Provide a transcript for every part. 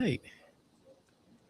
Right.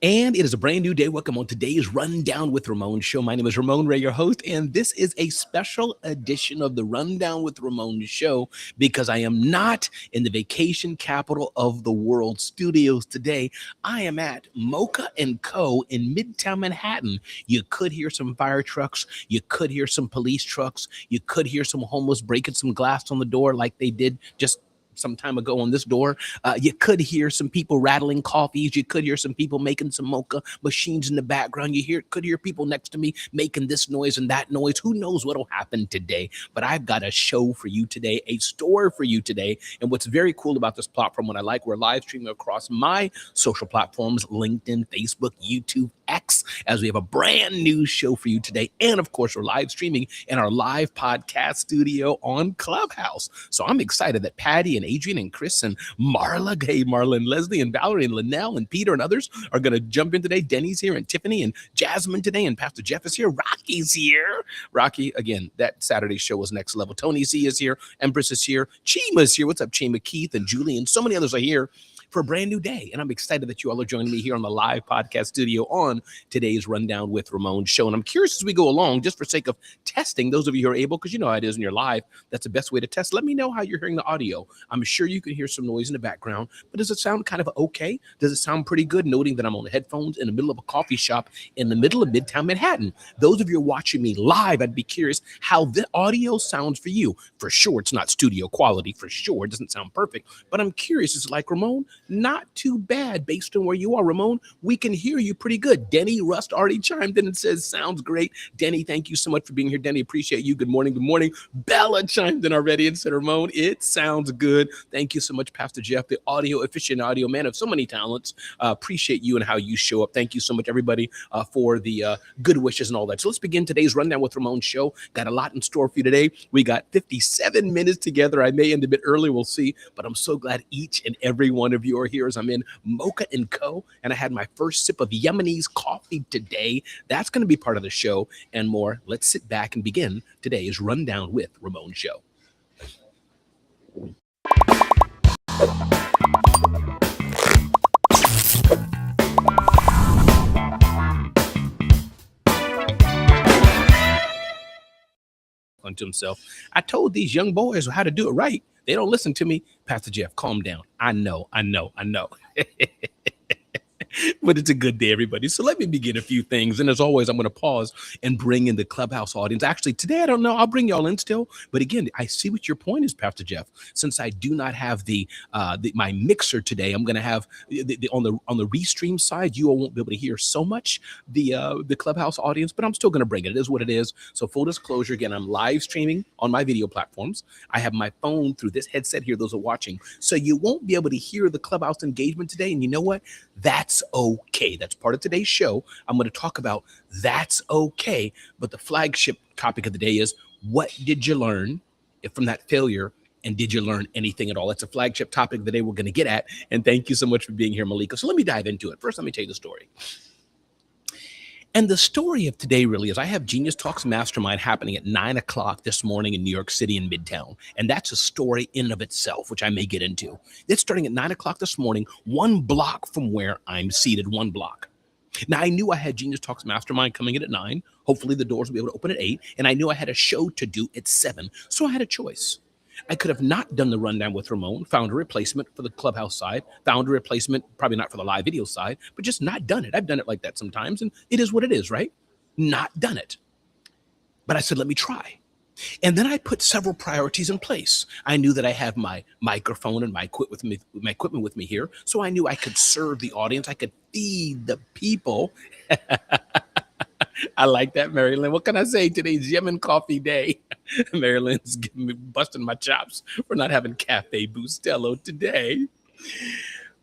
And it is a brand new day. Welcome on today's Rundown with Ramon show. My name is Ramon Ray, your host, and this is a special edition of the Rundown with Ramon show because I am not in the vacation capital of the world studios today. I am at Mocha and Co. in Midtown Manhattan. You could hear some fire trucks. You could hear some police trucks. You could hear some homeless breaking some glass on the door like they did just some time ago on this door. You could hear some people rattling coffees. You could hear some people making some mocha machines in the background. Could hear people next to me making this noise and that noise. Who knows what'll happen today? But I've got a show for you today, a story for you today. And what's very cool about this platform, what I like, we're live streaming across my social platforms, LinkedIn, Facebook, YouTube, X, as we have a brand new show for you today. And of course, we're live streaming in our live podcast studio on Clubhouse. So I'm excited that Patty and Adrian and Chris and Marla, hey, Marla and Leslie and Valerie and Linnell and Peter and others are going to jump in today. Denny's here and Tiffany and Jasmine today, and Pastor Jeff is here. Rocky's here. Rocky, again, that Saturday show was next level. Tony Z is here. Empress is here. Chima's here. What's up, Chima? Keith and Julie and so many others are here for a brand new day. And I'm excited that you all are joining me here on the live podcast studio on today's Rundown with Ramon show. And I'm curious as we go along, just for sake of testing, those of you who are able, because you know how it is when you're live, that's the best way to test. Let me know how you're hearing the audio. I'm sure you can hear some noise in the background, but does it sound kind of okay? Does it sound pretty good, noting that I'm on headphones in the middle of a coffee shop in the middle of Midtown Manhattan? Those of you watching me live, I'd be curious how the audio sounds for you. For sure, it's not studio quality. For sure, it doesn't sound perfect, but I'm curious. It's like, Ramon, not too bad based on where you are. Ramon, we can hear you pretty good. Denny Rust already chimed in and says, sounds great. Denny, thank you so much for being here. Denny, appreciate you. Good morning. Good morning. Bella chimed in already and said, Ramon, it sounds good. Thank you so much, Pastor Jeff, the audio aficionado, man of so many talents. Appreciate you and how you show up. Thank you so much, everybody, for the good wishes and all that. So let's begin today's Rundown with Ramon show. Got a lot in store for you today. We got 57 minutes together. I may end a bit early. We'll see. But I'm so glad each and every one of you are here. I'm in Mocha and Co. And I had my first sip of Yemenese coffee today. That's going to be part of the show and more. Let's sit back and begin today's Rundown with Ramon show. Unto himself, I told these young boys how to do it right. They don't listen to me. Pastor Jeff, calm down. I know. But it's a good day, everybody. So let me begin a few things. And as always, I'm going to pause and bring in the Clubhouse audience. Actually, today, I don't know. I'll bring y'all in still. But again, I see what your point is, Pastor Jeff. Since I do not have my mixer today, I'm going to have on the restream side. You all won't be able to hear so much the Clubhouse audience, but I'm still going to bring it. It is what it is. So full disclosure, again, I'm live streaming on my video platforms. I have my phone through this headset here. Those are watching, so you won't be able to hear the Clubhouse engagement today. And you know what? That's okay. That's part of today's show. I'm going to talk about that's okay. But the flagship topic of the day is, what did you learn from that failure? And did you learn anything at all? That's a flagship topic of the day we're going to get at. And thank you so much for being here, Malika. So let me dive into it. First, let me tell you the story. And the story of today really is, I have Genius Talks Mastermind happening at 9 o'clock this morning in New York City in Midtown. And that's a story in and of itself, which I may get into. It's starting at 9 o'clock this morning, one block from where I'm seated, one block. Now, I knew I had Genius Talks Mastermind coming in at 9. Hopefully the doors will be able to open at 8. And I knew I had a show to do at 7. So I had a choice. I could have not done the Rundown with Ramon, found a replacement for the Clubhouse side, found a replacement, probably not for the live video side, but just not done it. I've done it like that sometimes, and it is what it is, right? Not done it. But I said, let me try. And then I put several priorities in place. I knew that I have my microphone and my equipment with me here, so I knew I could serve the audience. I could feed the people. I like that, Marilyn. What can I say? Today's Yemen coffee day. Marilyn's busting my chops for not having Cafe Bustelo today.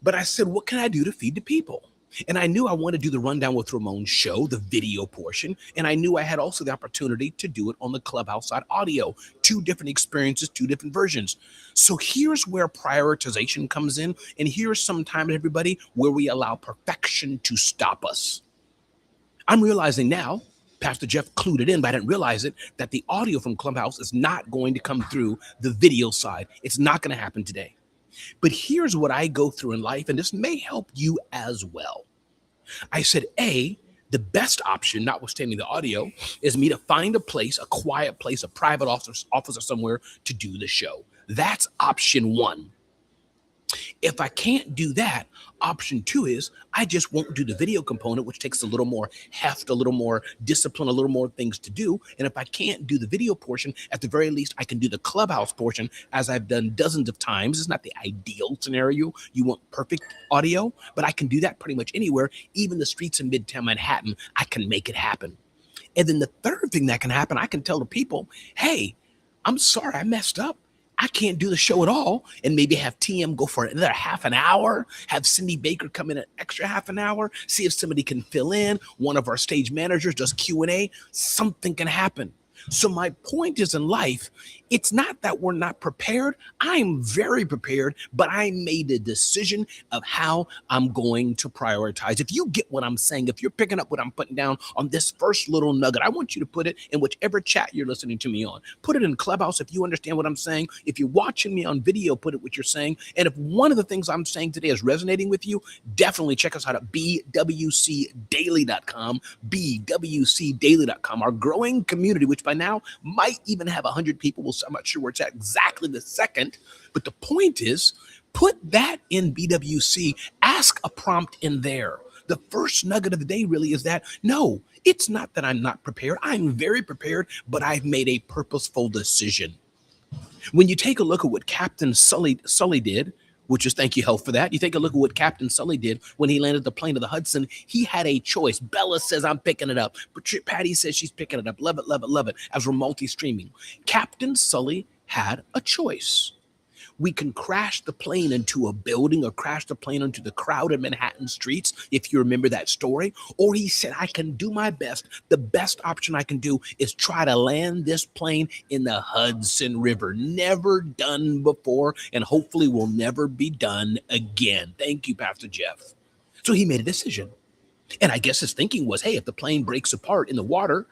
But I said, what can I do to feed the people? And I knew I wanted to do the Rundown with Ramon show, the video portion. And I knew I had also the opportunity to do it on the Clubhouse side audio. 2 different experiences, 2 different versions. So here's where prioritization comes in. And here's sometimes, everybody, where we allow perfection to stop us. I'm realizing now, Pastor Jeff clued it in, but I didn't realize it, that the audio from Clubhouse is not going to come through the video side. It's not going to happen today. But here's what I go through in life, and this may help you as well. I said, A, the best option, notwithstanding the audio, is me to find a place, a quiet place, a private office or somewhere to do the show. That's option one. If I can't do that, option two is I just won't do the video component, which takes a little more heft, a little more discipline, a little more things to do. And if I can't do the video portion, at the very least, I can do the clubhouse portion, as I've done dozens of times. It's not the ideal scenario. You want perfect audio, but I can do that pretty much anywhere. Even the streets in Midtown Manhattan, I can make it happen. And then the third thing that can happen, I can tell the people, hey, I'm sorry, I messed up. I can't do the show at all, and maybe have TM go for another half an hour, have Cindy Baker come in an extra half an hour, see if somebody can fill in. One of our stage managers does Q&A. Something can happen. So my point is, in life, it's not that we're not prepared. I'm very prepared, but I made a decision of how I'm going to prioritize. If you get what I'm saying, if you're picking up what I'm putting down on this first little nugget, I want you to put it in whichever chat you're listening to me on. Put it in Clubhouse if you understand what I'm saying. If you're watching me on video, put it what you're saying. And if one of the things I'm saying today is resonating with you, definitely check us out at bwcdaily.com, bwcdaily.com, our growing community, which by now might even have 100 people. I'm not sure where it's at exactly the second, but the point is, put that in BWC, ask a prompt in there. The first nugget of the day really is that, no, it's not that I'm not prepared. I'm very prepared, but I've made a purposeful decision. When you take a look at what Captain Sully did, which is, thank you, Health, for that. You take a look at what Captain Sully did when he landed the plane of the Hudson. He had a choice. Bella says, I'm picking it up. But Patty says she's picking it up. Love it, love it, love it. As we're multi-streaming. Captain Sully had a choice. We can crash the plane into a building or crash the plane into the crowded Manhattan streets, if you remember that story. Or he said, I can do my best. The best option I can do is try to land this plane in the Hudson River. Never done before, and hopefully will never be done again. Thank you, Pastor Jeff. So he made a decision. And I guess his thinking was, hey, if the plane breaks apart in the water,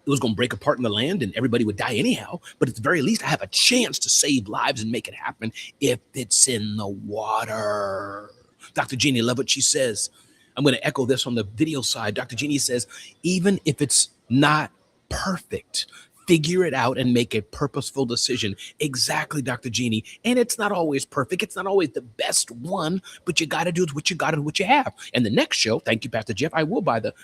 it was going to break apart in the land and everybody would die anyhow. But at the very least, I have a chance to save lives and make it happen if it's in the water. Dr. Jeannie, love what she says. I'm going to echo this on the video side. Dr. Jeannie says, even if it's not perfect, figure it out and make a purposeful decision. Exactly, Dr. Jeannie. And it's not always perfect. It's not always the best one, but you got to do what you got and what you have. And the next show, thank you, Pastor Jeff, I will buy the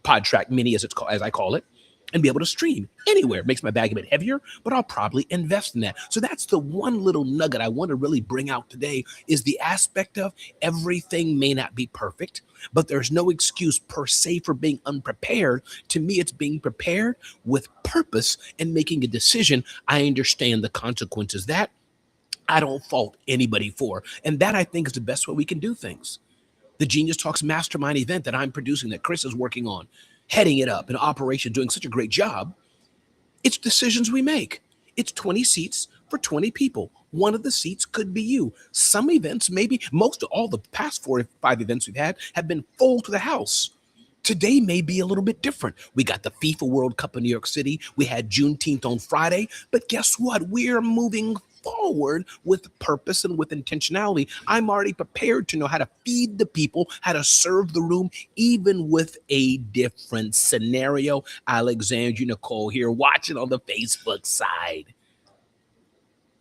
PodTrack Mini, as I call it, and be able to stream anywhere. It makes my bag a bit heavier, but I'll probably invest in that. So that's the one little nugget I want to really bring out today, is the aspect of everything may not be perfect, but there's no excuse per se for being unprepared. To me, it's being prepared with purpose and making a decision. I understand the consequences. That I don't fault anybody for. And that, I think, is the best way we can do things. The Genius Talks Mastermind event that I'm producing, that Chris is working on, heading it up in operation, doing such a great job. It's decisions we make. It's 20 seats for 20 people. One of the seats could be you. Some events, maybe most of all the past 4 or 5 events we've had have been full to the house. Today may be a little bit different. We got the FIFA World Cup in New York City. We had Juneteenth on Friday. But guess what? We're moving forward with purpose and with intentionality. I'm already prepared to know how to feed the people, how to serve the room, even with a different scenario. Alexandria Nicole here, watching on the Facebook side.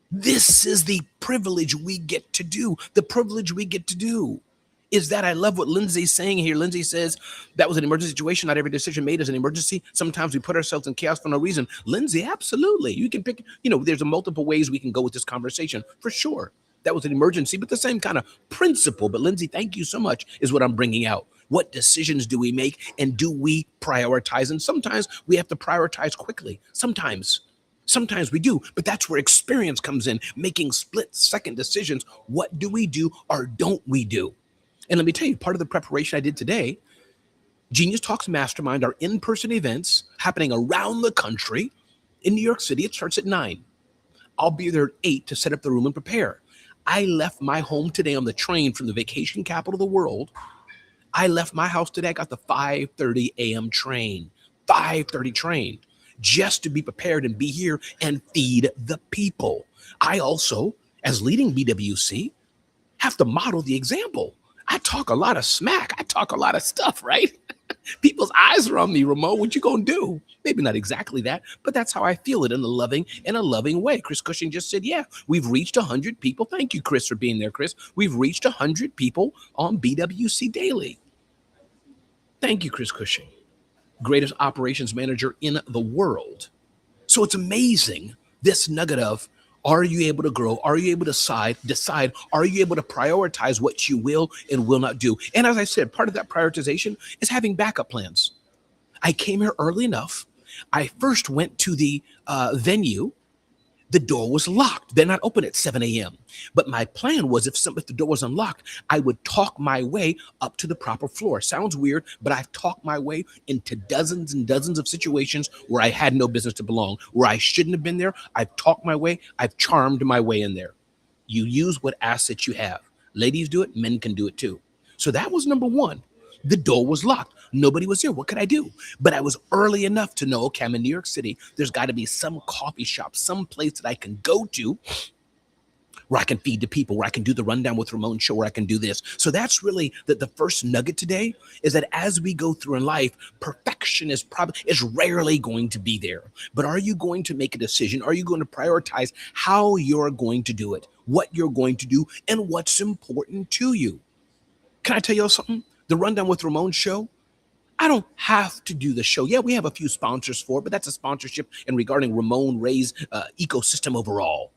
This is the privilege we get to do. The privilege we get to do is that I love what Lindsay's saying here. Lindsay says that was an emergency situation. Not every decision made is an emergency. Sometimes we put ourselves in chaos for no reason. Lindsay, absolutely. You can pick, there's a multiple ways we can go with this conversation for sure. That was an emergency, but the same kind of principle. But Lindsay, thank you so much, is what I'm bringing out. What decisions do we make, and do we prioritize? And sometimes we have to prioritize quickly. Sometimes we do, but that's where experience comes in, making split-second decisions. What do we do or don't we do? And let me tell you, part of the preparation I did today, Genius Talks Mastermind, are in-person events happening around the country. In New York City, it starts at 9. I'll be there at 8 to set up the room and prepare. I left my home today on the train from the vacation capital of the world. I left my house today. I got the 5:30 a.m. train, 5:30 train, just to be prepared and be here and feed the people. I also, as leading BWC, have to model the example. I talk a lot of smack. I talk a lot of stuff, right? People's eyes are on me. Ramon, what you gonna do? Maybe not exactly that, but that's how I feel it in a loving way. Chris Cushing just said, yeah, we've reached 100 people. Thank you, Chris, for being there, Chris. We've reached 100 people on BWC Daily. Thank you, Chris Cushing. Greatest operations manager in the world. So it's amazing, this nugget of, are you able to grow? Are you able to decide? Are you able to prioritize what you will and will not do? And as I said, part of that prioritization is having backup plans. I came here early enough. I first went to the venue. The door was locked. They're not open at 7 a.m. But my plan was if the door was unlocked, I would talk my way up to the proper floor. Sounds weird, but I've talked my way into dozens and dozens of situations where I had no business to belong, where I shouldn't have been there. I've talked my way. I've charmed my way in there. You use what assets you have. Ladies do it. Men can do it too. So that was number one. The door was locked. Nobody was there. What could I do? But I was early enough to know, okay, I'm in New York City. There's got to be some coffee shop, some place that I can go to where I can feed the people, where I can do the Rundown with Ramon show, where I can do this. So that's really the first nugget today, is that as we go through in life, perfection is rarely going to be there. But are you going to make a decision? Are you going to prioritize how you're going to do it, what you're going to do, and what's important to you? Can I tell you something? The Rundown with Ramon show, I don't have to do the show. Yeah, we have a few sponsors for it, but that's a sponsorship and regarding Ramon Ray's ecosystem overall.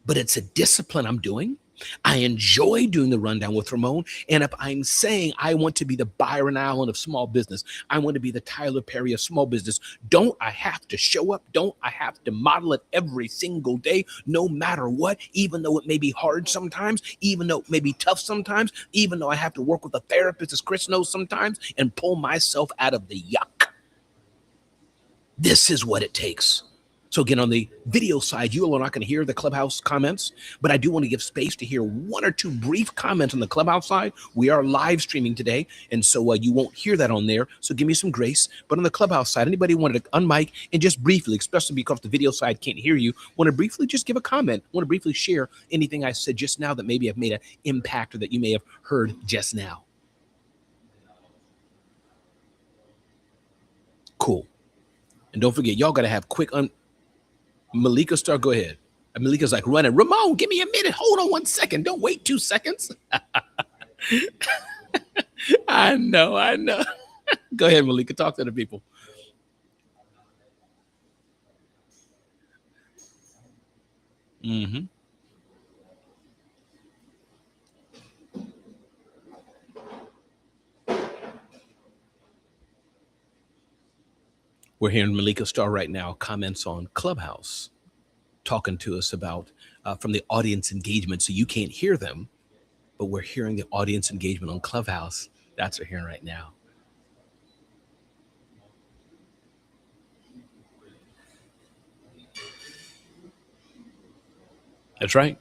But it's a discipline I'm doing. I enjoy doing the Rundown with Ramon. And if I'm saying I want to be the Byron Allen of small business, I want to be the Tyler Perry of small business, don't I have to show up? Don't I have to model it every single day, no matter what, even though it may be hard sometimes, even though it may be tough sometimes, even though I have to work with a therapist, as Chris knows sometimes, and pull myself out of the yuck. This is what it takes. So again, on the video side, you are not going to hear the Clubhouse comments, but I do want to give space to hear one or two brief comments on the Clubhouse side. We are live streaming today, and so you won't hear that on there, so give me some grace. But on the Clubhouse side, anybody wanted to unmic and just briefly, especially because the video side can't hear you, want to briefly just give a comment, want to briefly share anything I said just now that maybe I've made an impact or that you may have heard just now. Cool. And don't forget, y'all got to have quick Malika Star, go ahead. Malika's like running. Ramon, give me a minute. Hold on 1 second. Don't wait 2 seconds. I know. Go ahead, Malika. Talk to the people. Mm-hmm. We're hearing Malika Star right now, comments on Clubhouse, talking to us about from the audience engagement. So you can't hear them, but we're hearing the audience engagement on Clubhouse. That's what we're hearing right now. That's right.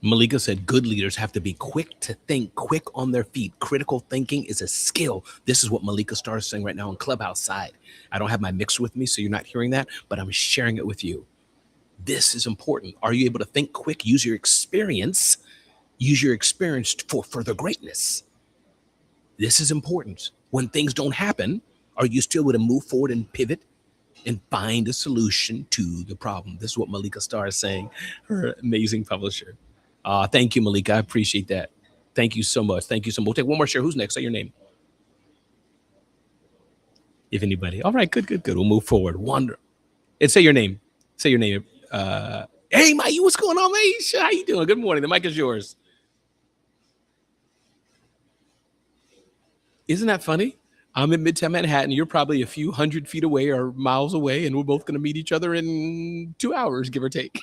Malika said good leaders have to be quick to think, quick on their feet. Critical thinking is a skill. This is what Malika Star is saying right now on Clubhouse side. I don't have my mixer with me, so you're not hearing that, but I'm sharing it with you. This is important. Are you able to think quick? Use your experience for further greatness. This is important. When things don't happen, are you still able to move forward and pivot and find a solution to the problem? This is what Malika Star is saying, her amazing publisher. Thank you, Malika. I appreciate that. Thank you so much. Thank you so much. We'll take one more share. Who's next? Say your name. If anybody. All right, good. We'll move forward. And say your name. Say your name. Hey, Mike, what's going on, man? How you doing? Good morning. The mic is yours. Isn't that funny? I'm in Midtown Manhattan. You're probably a few 100 feet away or miles away, and we're both going to meet each other in 2 hours, give or take.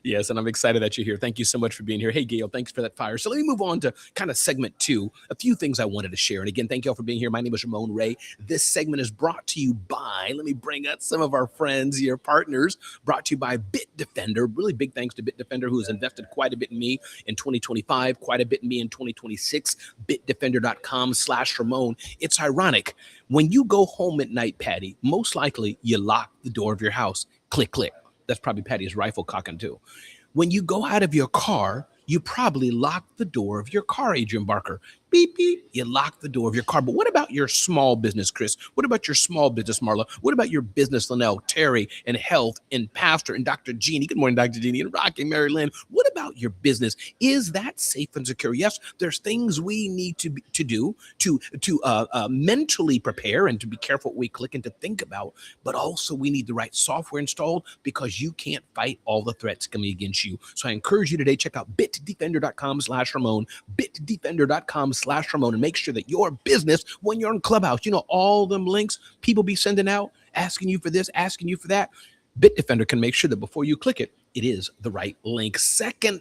Yes, and I'm excited that you're here. Thank you so much for being here. Hey, Gail, thanks for that fire. So let me move on to kind of segment two, a few things I wanted to share. And again, thank you all for being here. My name is Ramon Ray. This segment is brought to you by, let me bring up some of our friends here, partners, brought to you by Bitdefender. Really big thanks to Bitdefender, who has invested quite a bit in me in 2025, quite a bit in me in 2026. Bitdefender.com/Ramon. It's ironic. When you go home at night, Patty, most likely you lock the door of your house. Click, click. That's probably Patty's rifle cocking too. When you go out of your car, you probably lock the door of your car, Adrian Barker. Beep, beep. You lock the door of your car. But what about your small business, Chris? What about your small business, Marla? What about your business, Linnell, Terry, and Health, and Pastor, and Dr. Jeannie? Good morning, Dr. Jeannie, and Rocky, Mary Lynn. What about your business? Is that safe and secure? Yes, there's things we need to do to mentally prepare and to be careful what we click and to think about. But also, we need the right software installed because you can't fight all the threats coming against you. So I encourage you today, check out bitdefender.com/Ramon, bitdefender.com/Ramon, and make sure that your business, when you're in Clubhouse, you know, all them links people be sending out, asking you for this, asking you for that. Bitdefender can make sure that before you click it, it is the right link. Second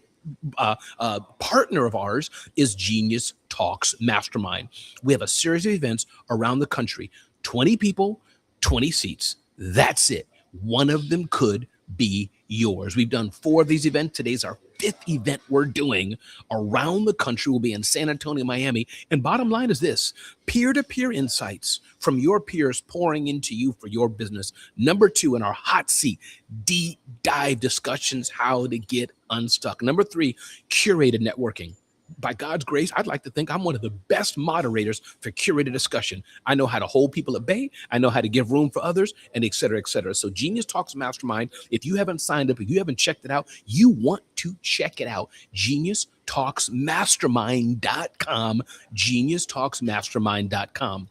partner of ours is Genius Talks Mastermind. We have a series of events around the country, 20 people, 20 seats. That's it. One of them could be yours. We've done 4 of these events. Today's our 5th event we're doing around the country. We'll be in San Antonio, Miami. And bottom line is this: peer-to-peer insights from your peers pouring into you for your business. Number 2, in our hot seat, deep dive discussions, how to get unstuck. Number 3, curated networking. By God's grace, I'd like to think I'm one of the best moderators for curated discussion. I know how to hold people at bay. I know how to give room for others, and et cetera, et cetera. So Genius Talks Mastermind, if you haven't signed up, if you haven't checked it out, you want to check it out. GeniusTalksMastermind.com, GeniusTalksMastermind.com.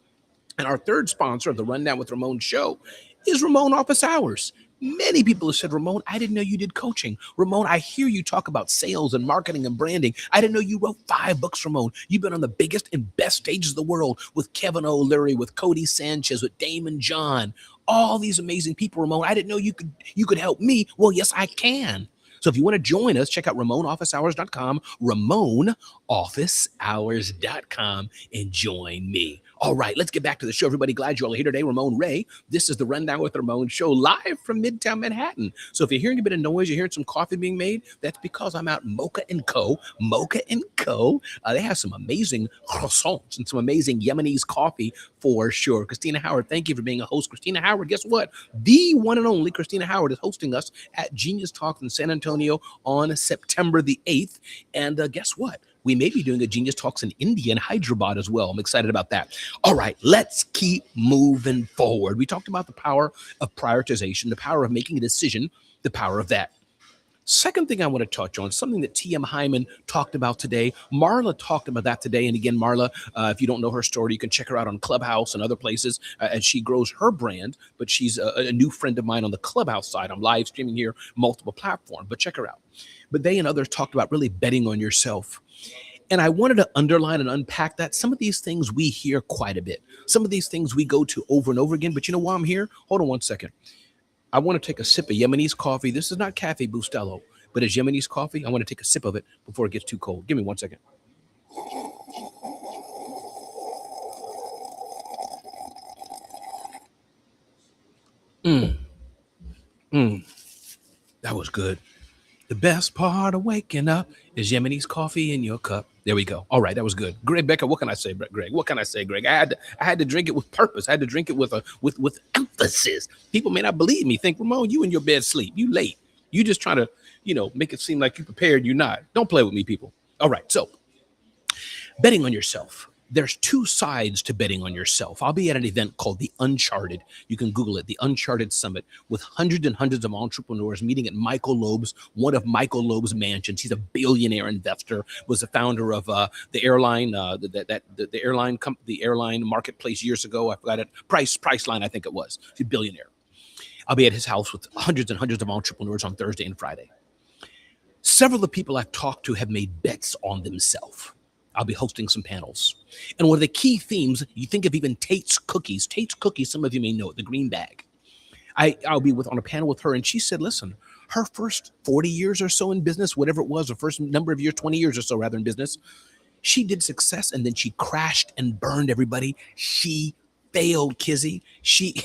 And our third sponsor of the Rundown with Ramon show is Ramon Office Hours. Many people have said, Ramon, I didn't know you did coaching. Ramon, I hear you talk about sales and marketing and branding. I didn't know you wrote 5 books, Ramon. You've been on the biggest and best stages of the world with Kevin O'Leary, with Cody Sanchez, with Damon John, all these amazing people, Ramon. I didn't know you could help me. Well, yes, I can. So if you want to join us, check out RamonOfficeHours.com, RamonOfficeHours.com, and join me. All right, let's get back to the show. Everybody, glad you're all here today. Ramon Ray. This is the Rundown with Ramon show, live from Midtown Manhattan. So if you're hearing a bit of noise, you're hearing some coffee being made, that's because I'm out in Mocha & Co. Mocha & Co. They have some amazing croissants and some amazing Yemenese coffee for sure. Christina Howard, thank you for being a host. Christina Howard, guess what? The one and only Christina Howard is hosting us at Genius Talks in San Antonio on September the 8th. And guess what? We may be doing a Genius Talks in India and Hyderabad as well. I'm excited about that. All right, let's keep moving forward. We talked about the power of prioritization, the power of making a decision, the power of that. Second thing I want to touch on, something that T.M. Hyman talked about today. Marla talked about that today. And again, Marla, if you don't know her story, you can check her out on Clubhouse and other places as she grows her brand. But she's a new friend of mine on the Clubhouse side. I'm live streaming here, multiple platforms, but check her out. But they and others talked about really betting on yourself. And I wanted to underline and unpack that. Some of these things we hear quite a bit. Some of these things we go to over and over again. But you know why I'm here? Hold on one second. I want to take a sip of Yemenese coffee. This is not Cafe Bustelo, but it's Yemenese coffee. I want to take a sip of it before it gets too cold. Give me 1 second. That was good. The best part of waking up is Yemenese coffee in your cup. There we go. All right, that was good. Greg Becker, what can I say, Greg? What can I say, Greg? I had to drink it with purpose. I had to drink it with emphasis. People may not believe me. Think, Ramon, you in your bed sleep. You late. You just trying to, make it seem like you prepared. You're not. Don't play with me, people. All right, so betting on yourself. There's 2 sides to betting on yourself. I'll be at an event called The Uncharted. You can Google it, The Uncharted Summit, with hundreds and hundreds of entrepreneurs meeting at Michael Loeb's, one of Michael Loeb's mansions. He's a billionaire investor, was the founder of the airline, the airline marketplace years ago. I forgot it. Priceline, I think it was. He's a billionaire. I'll be at his house with hundreds and hundreds of entrepreneurs on Thursday and Friday. Several of the people I've talked to have made bets on themselves. I'll be hosting some panels. And one of the key themes, you think of even Tate's Cookies. Tate's Cookies, some of you may know it, the green bag. I'll be on a panel with her, and she said, listen, Her first 40 years or so in business, whatever it was, the first number of years, 20 years or so rather in business, she did success and then she crashed and burned everybody. She failed Kizzy. She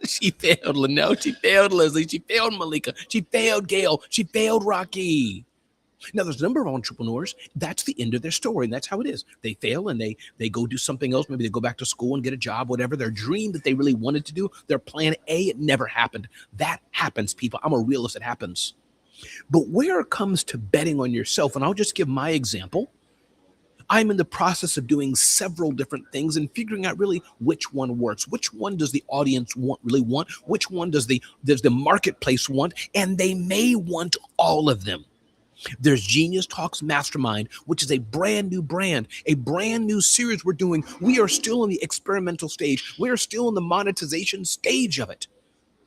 she failed Linnell. She failed Leslie. She failed Malika. She failed Gail. She failed Rocky. Now, there's a number of entrepreneurs, that's the end of their story, and that's how it is. They fail and they go do something else. Maybe they go back to school and get a job, whatever. Their dream that they really wanted to do, their plan A, it never happened. That happens, people. I'm a realist. It happens. But where it comes to betting on yourself, and I'll just give my example, I'm in the process of doing several different things and figuring out really which one works. Which one does the audience really want? Which one does the marketplace want? And they may want all of them. There's Genius Talks Mastermind, which is a brand new brand, a brand new series we're doing. We are still in the experimental stage. We're still in the monetization stage of it.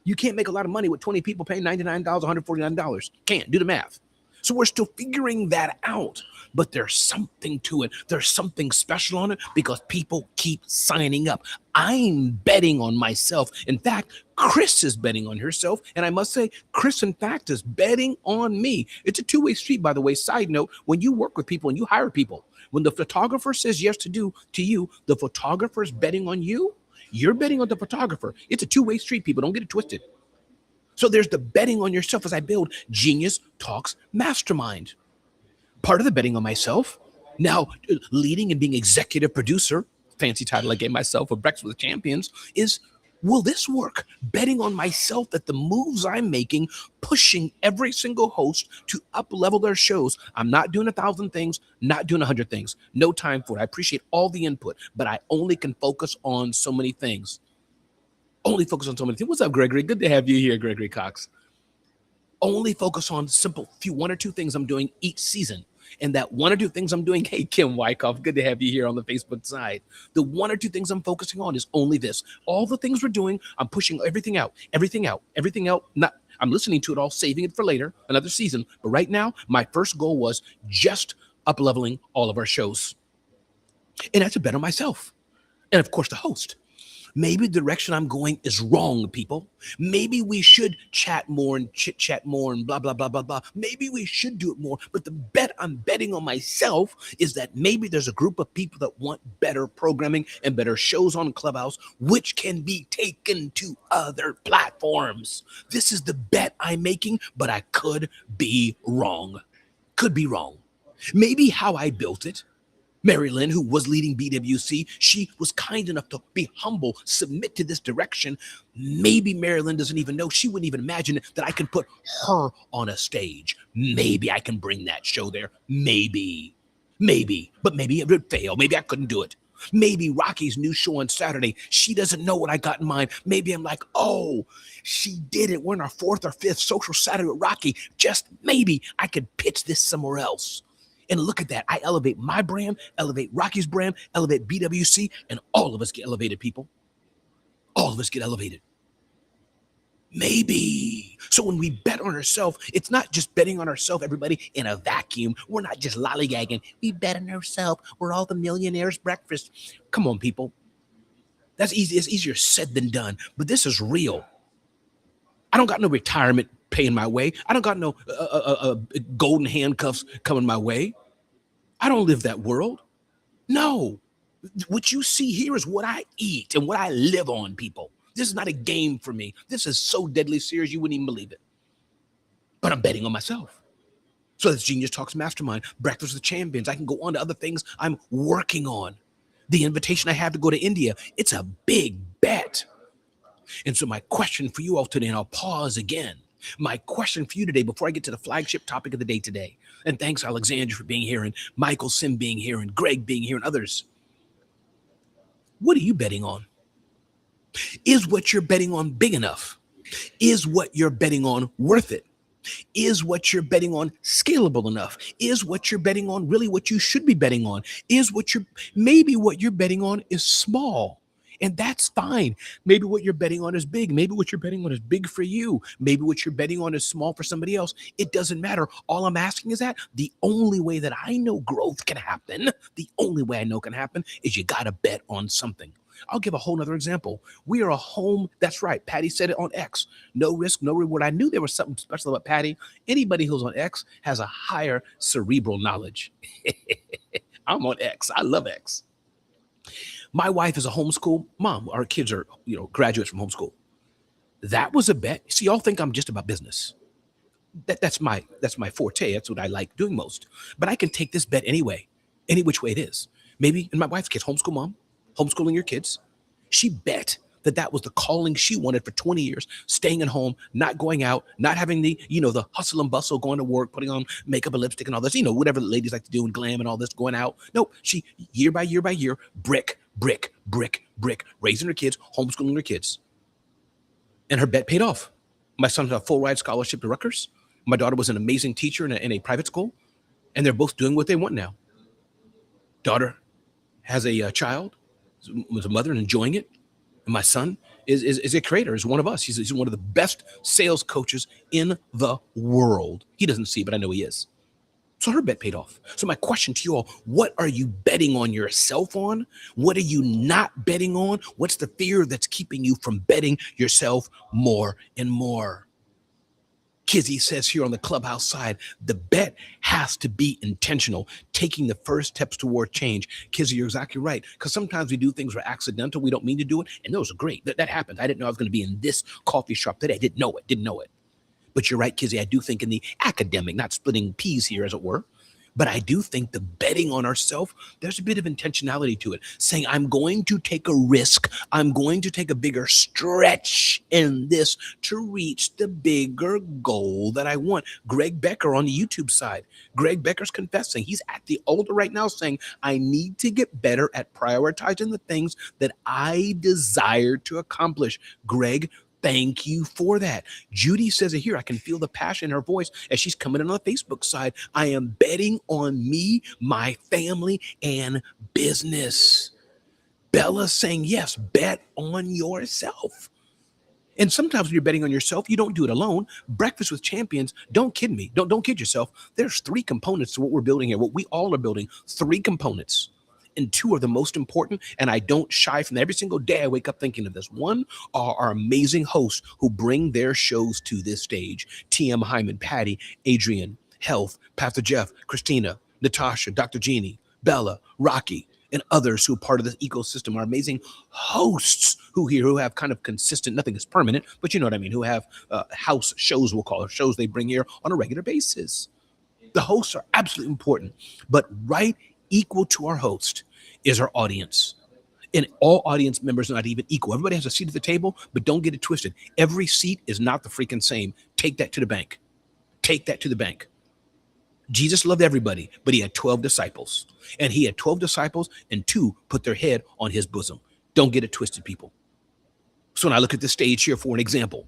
You can't make a lot of money with 20 people paying $99, $149. Can't do the math. So we're still figuring that out, but there's something to it. There's something special on it because people keep signing up. I'm betting on myself. In fact, Chris is betting on herself. And I must say, Chris, in fact, is betting on me. It's a two-way street, by the way. Side note, when you work with people and you hire people, when the photographer says yes to you, the photographer is betting on you. You're betting on the photographer. It's a two-way street, people. Don't get it twisted. So there's the betting on yourself as I build Genius Talks Mastermind. Part of the betting on myself, now leading and being executive producer, fancy title I gave myself for Breakfast with Champions, is will this work? Betting on myself that the moves I'm making, pushing every single host to up-level their shows. I'm not doing 1,000 things, not doing 100 things. No time for it. I appreciate all the input, but I only can focus on so many things. Only focus on so many things. What's up, Gregory? Good to have you here, Gregory Cox. Only focus on simple one or two things I'm doing each season. And that one or two things I'm doing, hey, Kim Wyckoff, good to have you here on the Facebook side. The one or two things I'm focusing on is only this. All the things we're doing, I'm pushing everything out. I'm listening to it all, saving it for later, another season. But right now, my first goal was just up-leveling all of our shows. And that's a bet on myself. And of course, the host. Maybe the direction I'm going is wrong, people. Maybe we should chat more and chit-chat more and blah, blah, blah, blah, blah. Maybe we should do it more. But the bet I'm betting on myself is that maybe there's a group of people that want better programming and better shows on Clubhouse, which can be taken to other platforms. This is the bet I'm making, but I could be wrong. Could be wrong. Maybe how I built it, Mary Lynn, who was leading BWC, she was kind enough to be humble, submit to this direction. Maybe Mary Lynn doesn't even know. She wouldn't even imagine that I can put her on a stage. Maybe I can bring that show there. Maybe. But maybe it would fail. Maybe I couldn't do it. Maybe Rocky's new show on Saturday, she doesn't know what I got in mind. Maybe I'm like, oh, she did it. We're in our 4th or 5th social Saturday with Rocky. Just maybe I could pitch this somewhere else. And look at that. I elevate my brand, elevate Rocky's brand, elevate BWC, and all of us get elevated, people. All of us get elevated. Maybe. So when we bet on ourselves, it's not just betting on ourselves, everybody, in a vacuum. We're not just lollygagging. We bet on ourselves. We're all the millionaires' breakfast. Come on, people. That's easy. It's easier said than done. But this is real. I don't got no retirement paying my way. I don't got no golden handcuffs coming my way. I don't live that world. No. What you see here is what I eat and what I live on, people. This is not a game for me. This is so deadly serious you wouldn't even believe it. But I'm betting on myself. So that's Genius Talks Mastermind, Breakfast with Champions. I can go on to other things I'm working on. The invitation I have to go to India, it's a big bet. And so my question for you all today, and I'll pause again. My question for you today, before I get to the flagship topic of the day today, and thanks, Alexandra, for being here, and Michael Sim being here, and Greg being here, and others. What are you betting on? Is what you're betting on big enough? Is what you're betting on worth it? Is what you're betting on scalable enough? Is what you're betting on really what you should be betting on? Maybe what you're betting on is small. And that's fine. Maybe what you're betting on is big. Maybe what you're betting on is big for you. Maybe what you're betting on is small for somebody else. It doesn't matter. All I'm asking is that the only way that I know growth can happen, the only way I know can happen is you got to bet on something. I'll give a whole nother example. We are a home. That's right. Patty said it on X. No risk, no reward. I knew there was something special about Patty. Anybody who's on X has a higher cerebral knowledge. I'm on X. I love X. My wife is a homeschool mom. Our kids are, graduates from homeschool. That was a bet. See, y'all think I'm just about business. That's my forte. That's what I like doing most. But I can take this bet anyway, any which way it is. Maybe in my wife's case, homeschool mom, homeschooling your kids. She bet that was the calling she wanted for 20 years, staying at home, not going out, not having the hustle and bustle, going to work, putting on makeup and lipstick and all this, whatever the ladies like to do and glam and all this, going out. Nope. She, year by year by year, brick, raising her kids, homeschooling her kids. And her bet paid off. My son had a full ride scholarship to Rutgers. My daughter was an amazing teacher in a private school, and they're both doing what they want now. Daughter has a child, was a mother and enjoying it. And my son is a creator, is one of us. He's one of the best sales coaches in the world. He doesn't see it, but I know he is. So her bet paid off. So my question to you all, what are you betting on yourself on? What are you not betting on? What's the fear that's keeping you from betting yourself more and more? Kizzy says here on the Clubhouse side, the bet has to be intentional, taking the first steps toward change. Kizzy, you're exactly right. Because sometimes we do things that are accidental. We don't mean to do it. And those are great. That happened. I didn't know I was going to be in this coffee shop today. I didn't know it. But you're right, Kizzy. I do think in the academic, not splitting peas here, as it were. But I do think the betting on ourselves, there's a bit of intentionality to it. Saying, I'm going to take a risk. I'm going to take a bigger stretch in this to reach the bigger goal that I want. Greg Becker on the YouTube side. Greg Becker's confessing. He's at the altar right now saying, I need to get better at prioritizing the things that I desire to accomplish. Greg, thank you for that. Judy says it here. I can feel the passion in her voice as she's coming in on the Facebook side. I am betting on me, my family, and business. Bella saying, yes, bet on yourself. And sometimes when you're betting on yourself, you don't do it alone. Breakfast with Champions, don't kid me. Don't kid yourself. There's 3 components to what we're building here. What we all are building, 3 components. And 2 are the most important, and I don't shy from them. Every single day I wake up thinking of this. 1 are our amazing hosts who bring their shows to this stage. TM Hyman, Patty, Adrian, Health, Pastor Jeff, Christina, Natasha, Dr. Jeannie, Bella, Rocky, and others who are part of this ecosystem. Our amazing hosts who have kind of consistent, nothing is permanent, but you know what I mean, who have house shows, we'll call it, shows they bring here on a regular basis. The hosts are absolutely important, but right equal to our host is our audience. And all audience members are not even equal. Everybody has a seat at the table, but don't get it twisted. Every seat is not the freaking same. Take that to the bank. Take that to the bank. Jesus loved everybody, but he had 12 disciples. And he had 12 disciples, and 2 put their head on his bosom. Don't get it twisted, people. So when I look at the stage here for an example,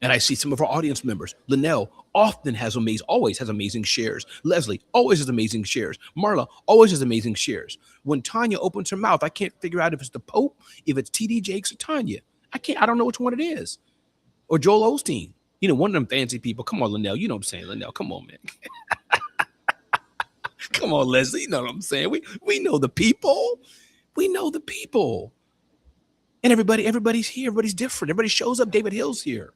and I see some of our audience members. Linnell always has amazing shares. Leslie always has amazing shares. Marla always has amazing shares. When Tanya opens her mouth, I can't figure out if it's the Pope, if it's TD Jakes or Tanya. I don't know which one it is. Or Joel Osteen. One of them fancy people. Come on, Linnell. You know what I'm saying, Linnell. Come on, man. Come on, Leslie. You know what I'm saying? We know the people. We know the people. And everybody's here. Everybody's different. Everybody shows up. David Hill's here.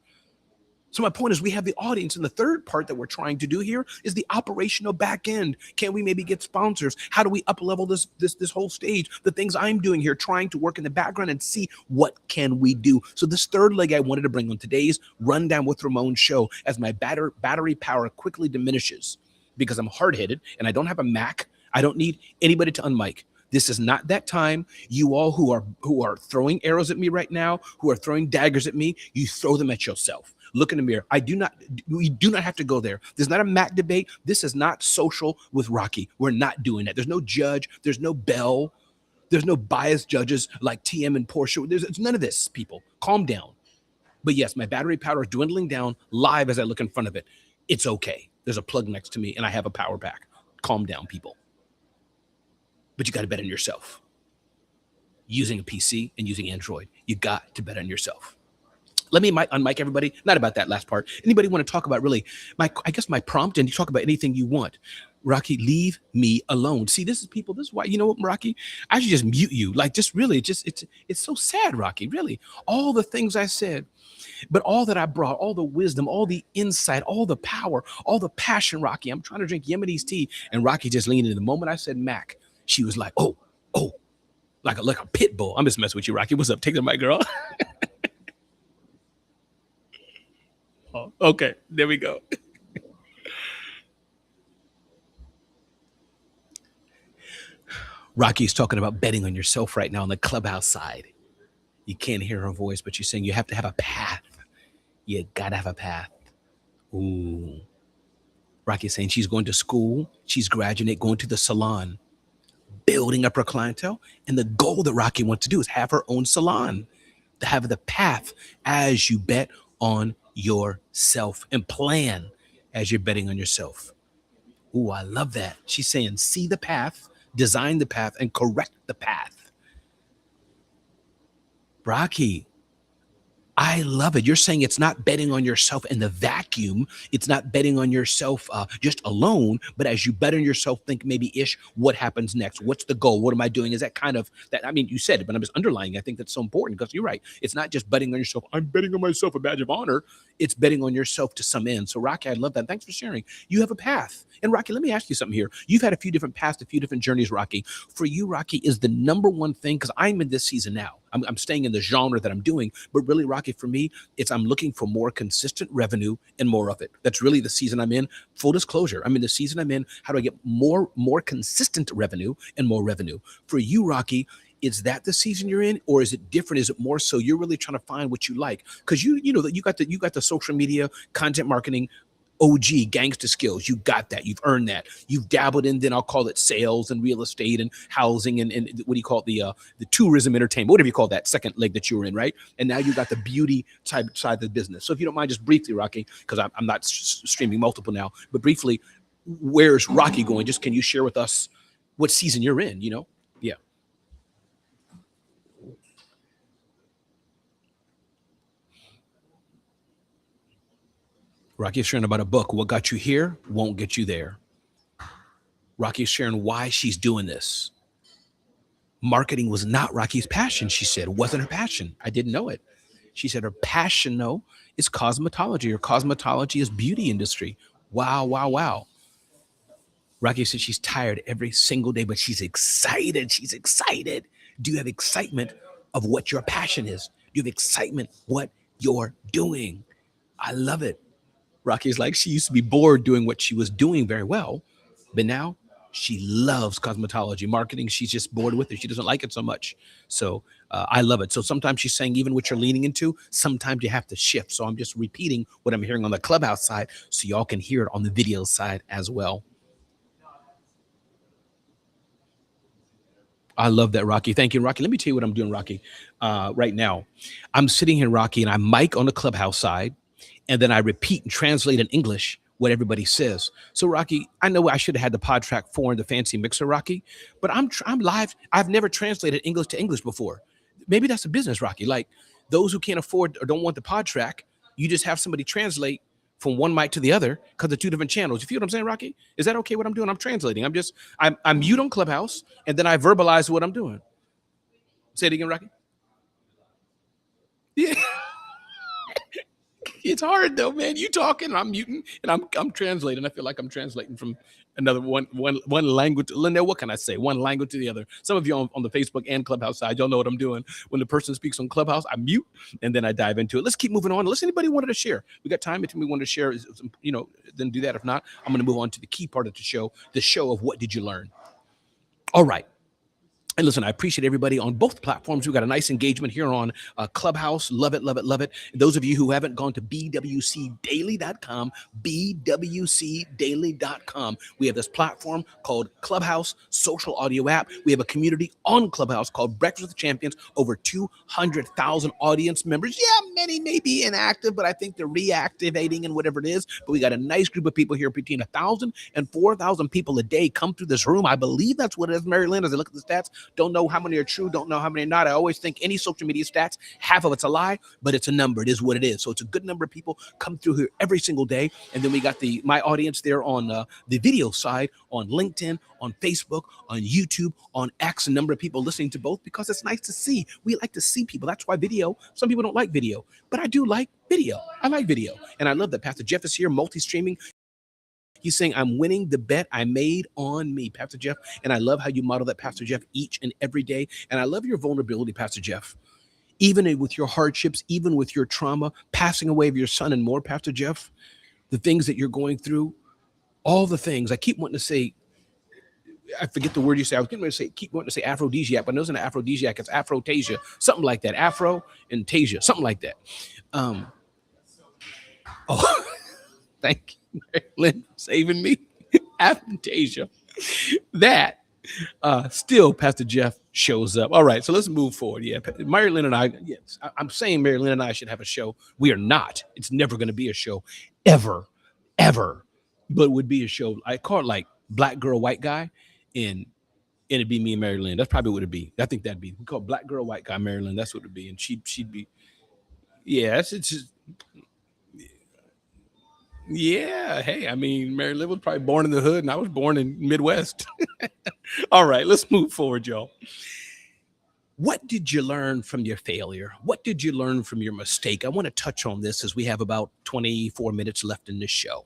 So my point is we have the audience, and the third part that we're trying to do here is the operational back end. Can we maybe get sponsors? How do we up level this whole stage? The things I'm doing here, trying to work in the background and see what can we do. So this third leg I wanted to bring on today's Rundown with Ramon show as my battery power quickly diminishes because I'm hard-headed and I don't have a Mac. I don't need anybody to unmic. This is not that time. You all who are throwing arrows at me right now, who are throwing daggers at me, you throw them at yourself. Look in the mirror. We do not have to go there. There's not a Mac debate. This is not social with Rocky. We're not doing that. There's no judge. There's no bell. There's no biased judges like TM and Portia. There's none of this, people. Calm down. But yes, my battery power is dwindling down live as I look in front of it. It's okay. There's a plug next to me and I have a power pack. Calm down, people. But you got to bet on yourself. Using a PC and using Android, you got to bet on yourself. Let me unmic everybody. Not about that last part. Anybody want to talk about really, my prompt, and you talk about anything you want. Rocky, leave me alone. See, this is people. This is why, you know what, Rocky? I should just mute you. Like, just really, just it's so sad, Rocky. Really, all the things I said, but all that I brought, all the wisdom, all the insight, all the power, all the passion, Rocky. I'm trying to drink Yemity's tea, and Rocky just leaned in. The moment I said Mac, she was like, oh, oh, like a pit bull. I'm just messing with you, Rocky. What's up? Take the mic, girl. Oh, okay, there we go. Rocky's talking about betting on yourself right now on the clubhouse side. You can't hear her voice, but she's saying you have to have a path. You gotta have a path. Ooh. Rocky's saying she's going to school, she's graduating, going to the salon, building up her clientele. And the goal that Rocky wants to do is have her own salon, to have the path as you bet on yourself and plan as you're betting on yourself. Ooh, I love that. She's saying, see the path, design the path, and correct the path. Rocky, I love it. You're saying it's not betting on yourself in the vacuum. It's not betting on yourself just alone, but as you bet on yourself, think maybe ish, what happens next? What's the goal? What am I doing? Is that kind of that? I mean, you said it, but I'm just underlining. I think that's so important because you're right. It's not just betting on yourself. I'm betting on myself, a badge of honor. It's betting on yourself to some end. So Rocky, I love that. Thanks for sharing. You have a path. And Rocky, let me ask you something here. You've had a few different paths, a few different journeys, Rocky. For you, Rocky, is the number one thing, because I'm in this season now. I'm staying in the genre that I'm doing, but really, Rocky, for me, it's I'm looking for more consistent revenue and more of it. That's really the season I'm in. Full disclosure, I'm in the season I'm in. How do I get more consistent revenue and more revenue? For you, Rocky, is that the season you're in, or is it different? Is it more so you're really trying to find what you like? Because you know that you got the social media content marketing OG gangster skills. You got that. You've earned that. You've dabbled in, then I'll call it sales and real estate and housing and what do you call it? The tourism entertainment, whatever you call that second leg that you were in, right? And now you got the beauty type side of the business. So if you don't mind, just briefly, Rocky, because I'm not streaming multiple now, but briefly, where's Rocky going? Just can you share with us what season you're in, you know? Yeah. Rocky is sharing about a book. What got you here won't get you there. Rocky is sharing why she's doing this. Marketing was not Rocky's passion, she said. It wasn't her passion. I didn't know it. She said her passion, though, is cosmetology. Her cosmetology is beauty industry. Wow, wow, wow. Rocky said she's tired every single day, but she's excited. She's excited. Do you have excitement of what your passion is? Do you have excitement what you're doing? I love it. Rocky's like, she used to be bored doing what she was doing very well, but now she loves cosmetology marketing. She's just bored with it. She doesn't like it so much. So I love it. So sometimes she's saying, even what you're leaning into, sometimes you have to shift. So I'm just repeating what I'm hearing on the clubhouse side so y'all can hear it on the video side as well. I love that, Rocky. Thank you, Rocky. Let me tell you what I'm doing, Rocky. Right now, I'm sitting here, Rocky, and I mic on the clubhouse side, and then I repeat and translate in English what everybody says. So, Rocky, I know I should have had the Pod Track 4 and the fancy mixer, Rocky, but I'm live. I've never translated English to English before. Maybe that's a business, Rocky. Like those who can't afford or don't want the Pod Track, you just have somebody translate from one mic to the other because they're two different channels. You feel what I'm saying, Rocky? Is that okay what I'm doing? I'm translating. I'm mute on Clubhouse, and then I verbalize what I'm doing. Say it again, Rocky. Yeah. It's hard though, man. You talking, I'm muting, and I'm translating. I feel like I'm translating from another one language. Lindell, what can I say? One language to the other. Some of you on the Facebook and Clubhouse side, y'all know what I'm doing. When the person speaks on Clubhouse, I mute, and then I dive into it. Let's keep moving on. Unless anybody wanted to share. We got time. If we wanted to share, you know, then do that. If not, I'm going to move on to the key part of the show of what did you learn. All right. And listen, I appreciate everybody on both platforms. We've got a nice engagement here on Clubhouse. Love it, love it, love it. Those of you who haven't gone to bwcdaily.com, bwcdaily.com. We have this platform called Clubhouse, social audio app. We have a community on Clubhouse called Breakfast with Champions, over 200,000 audience members. Yeah, many may be inactive, but I think they're reactivating and whatever it is. But we got a nice group of people here, between 1,000 and 4,000 people a day come through this room. I believe that's what it is, Mary Lynn, as I look at the stats. Don't know how many are true, don't know how many are not. I always think any social media stats, half of it's a lie, but it's a number. It is what it is. So it's a good number of people come through here every single day. And then we got my audience there on the video side, on LinkedIn, on Facebook, on YouTube, on X, a number of people listening to both because it's nice to see. We like to see people. That's why video, some people don't like video, but I do like video. I like video. And I love that Pastor Jeff is here, multi-streaming. He's saying, I'm winning the bet I made on me, Pastor Jeff. And I love how you model that, Pastor Jeff, each and every day. And I love your vulnerability, Pastor Jeff. Even with your hardships, even with your trauma, passing away of your son and more, Pastor Jeff, the things that you're going through, all the things. I keep wanting to say, I forget the word you say. I was getting ready to say, keep wanting to say aphrodisiac, but it wasn't an aphrodisiac. It's aphrotasia, something like that. Afro and tasia, something like that. Oh, thank you, Marilyn, for saving me. Aphrotasia. That still, Pastor Jeff shows up. All right, so let's move forward. Yeah, Mary Lynn and I, yes, I'm saying Mary Lynn and I should have a show. We are not. It's never going to be a show, ever, but it would be a show. I call it like Black Girl, White Guy, and it'd be me and Mary Lynn. That's probably what it'd be. I think that'd be. We call it Black Girl, White Guy, Mary Lynn. That's what it'd be, and she'd be. Yeah, it's just. Yeah, hey, I mean, Mary Lynn was probably born in the hood, and I was born in Midwest. All right, let's move forward, y'all. What did you learn from your failure? What did you learn from your mistake? I want to touch on this as we have about 24 minutes left in this show.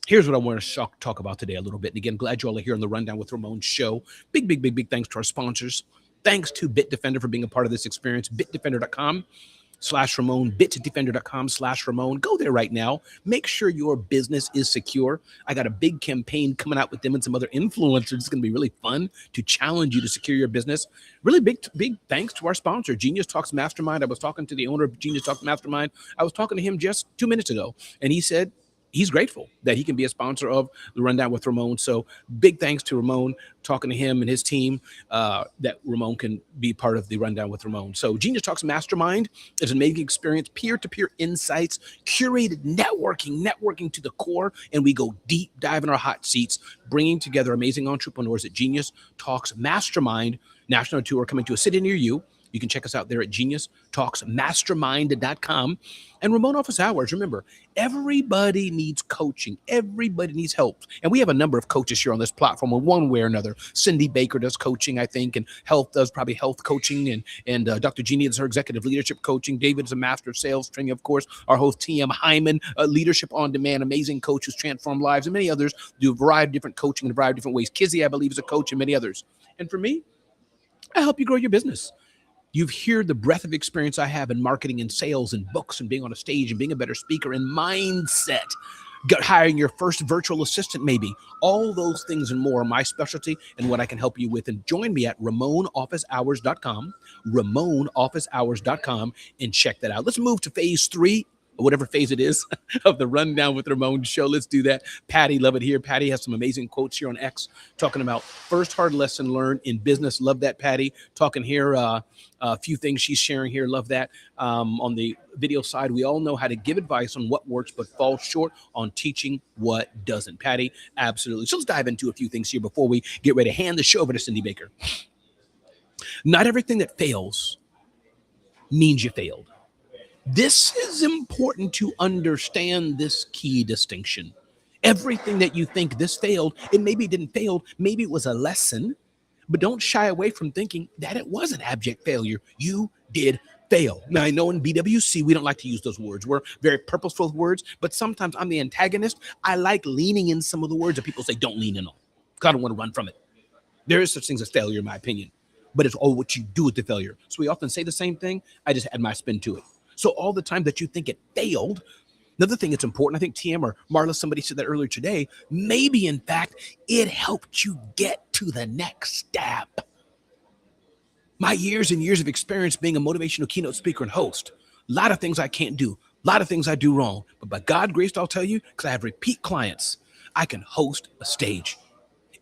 Here's what I want to talk about today a little bit. And again, glad you all are here on the Rundown with Ramon show. Big thanks to our sponsors. Thanks to Bitdefender for being a part of this experience. Bitdefender.com/Ramon, bitdefender.com/Ramon. Go there right now. Make sure your business is secure. I got a big campaign coming out with them and some other influencers. It's going to be really fun to challenge you to secure your business. Really big thanks to our sponsor, Genius Talks Mastermind. I was talking to the owner of Genius Talks Mastermind. I was talking to him just 2 minutes ago, and he said he's grateful that he can be a sponsor of the Rundown with Ramon. So big thanks to Ramon, talking to him and his team, that Ramon can be part of the Rundown with Ramon. So Genius Talks Mastermind is an amazing experience, peer-to-peer insights, curated networking to the core, and we go deep dive in our hot seats, bringing together amazing entrepreneurs at Genius Talks Mastermind National Tour coming to a city near you. You can check us out there at geniustalksmastermind.com. And Ramon Office Hours, remember, everybody needs coaching. Everybody needs help. And we have a number of coaches here on this platform in one way or another. Cindy Baker does coaching, I think, and Health does probably health coaching. And Dr. Jeannie does her executive leadership coaching. David is a master of sales training, of course. Our host, TM Hyman, leadership on demand, amazing coach who's transformed lives. And many others do a variety of different coaching in a variety of different ways. Kizzy, I believe, is a coach, and many others. And for me, I help you grow your business. You've heard the breadth of experience I have in marketing and sales and books and being on a stage and being a better speaker and mindset, hiring your first virtual assistant, maybe. All those things and more are my specialty and what I can help you with. And join me at RamonOfficeHours.com, RamonOfficeHours.com, and check that out. Let's move to phase 3. Or whatever phase it is of the Rundown with Ramon show. Let's do that. Patty, love it here. Patty has some amazing quotes here on X talking about first hard lesson learned in business. Love that, Patty. Talking here, a few things she's sharing here. Love that. On the video side, we all know how to give advice on what works but fall short on teaching what doesn't. Patty, absolutely. So let's dive into a few things here before we get ready to hand the show over to Cindy Baker. Not everything that fails means you failed. This is important to understand this key distinction. Everything that you think this failed, it maybe didn't fail, maybe it was a lesson, but don't shy away from thinking that it was an abject failure. You did fail. Now, I know in BWC, we don't like to use those words. We're very purposeful with words, but sometimes I'm the antagonist. I like leaning in some of the words that people say don't lean in on, because I don't want to run from it. There is such things as failure, in my opinion, but it's all what you do with the failure. So we often say the same thing. I just add my spin to it. So all the time that you think it failed, another thing that's important, I think TM or Marla, somebody said that earlier today, maybe in fact, it helped you get to the next step. My years and years of experience being a motivational keynote speaker and host, a lot of things I can't do, a lot of things I do wrong, but by God's grace, I'll tell you, because I have repeat clients, I can host a stage.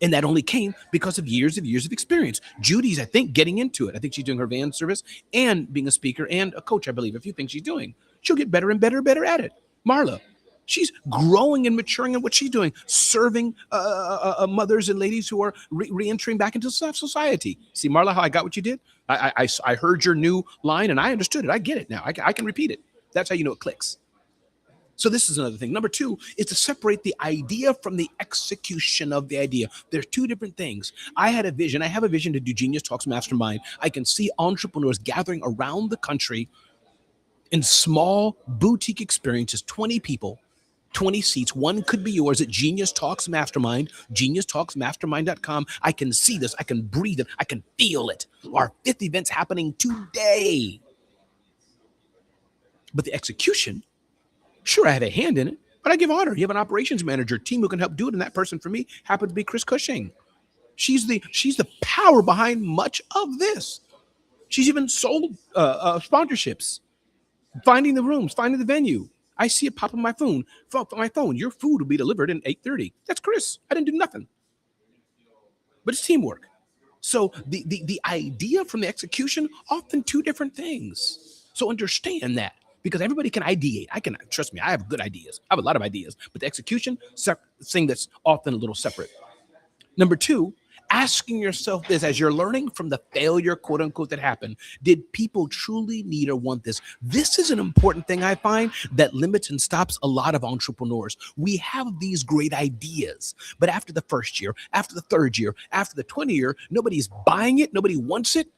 And that only came because of years of experience. Judy's, I think, getting into it. I think she's doing her van service and being a speaker and a coach, I believe. A few things she's doing. She'll get better and better at it. Marla, She's growing and maturing in what she's doing, serving mothers and ladies who are re-entering back into society. See, Marla, how I got what you did? I heard your new line and I understood it. I get it now. I can repeat it. That's how you know it clicks. So this is another thing. Number two is to separate the idea from the execution of the idea. There's two different things. I had a vision. I have a vision to do Genius Talks Mastermind. I can see entrepreneurs gathering around the country in small boutique experiences, 20 people, 20 seats. One could be yours at Genius Talks Mastermind, geniustalksmastermind.com. I can see this. I can breathe it. I can feel it. Our fifth event's happening today. But the execution, sure, I have a hand in it, but I give honor. You have an operations manager team who can help do it, and that person for me happens to be Chris Cushing. She's the power behind much of this. She's even sold sponsorships, finding the rooms, finding the venue. I see it pop on my phone. Your food will be delivered in 8:30. That's Chris. I didn't do nothing. But it's teamwork. So the idea from the execution, often two different things. So understand that, because everybody can ideate. Trust me, I have good ideas. I have a lot of ideas, but the execution, thing that's often a little separate. Number two, asking yourself this as you're learning from the failure, quote unquote, that happened. Did people truly need or want this? This is an important thing I find that limits and stops a lot of entrepreneurs. We have these great ideas, but after the first year, after the third year, after the 20th year, nobody's buying it. Nobody wants it.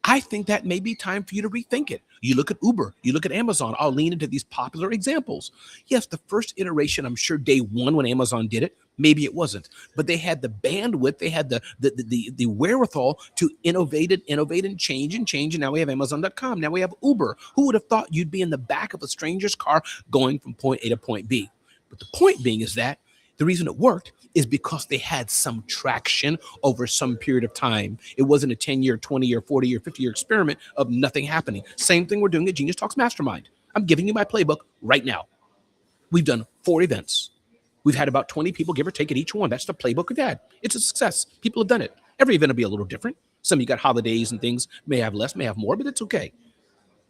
I think that may be time for you to rethink it. You look at Uber, you look at Amazon. I'll lean into these popular examples. Yes, the first iteration, I'm sure day one when Amazon did it, maybe it wasn't, but they had the bandwidth, they had the wherewithal to innovate and change. And now we have Amazon.com. Now we have Uber. Who would have thought you'd be in the back of a stranger's car going from point A to point B? But the point being is that the reason it worked is because they had some traction over some period of time. It wasn't a 10-year, 20-year, 40-year, 50-year experiment of nothing happening. Same thing we're doing at Genius Talks Mastermind. I'm giving you my playbook right now. We've done 4 events. We've had about 20 people, give or take, at each one. That's the playbook we've had. It's a success. People have done it. Every event will be a little different. Some of you got holidays and things, may have less, may have more, but it's okay.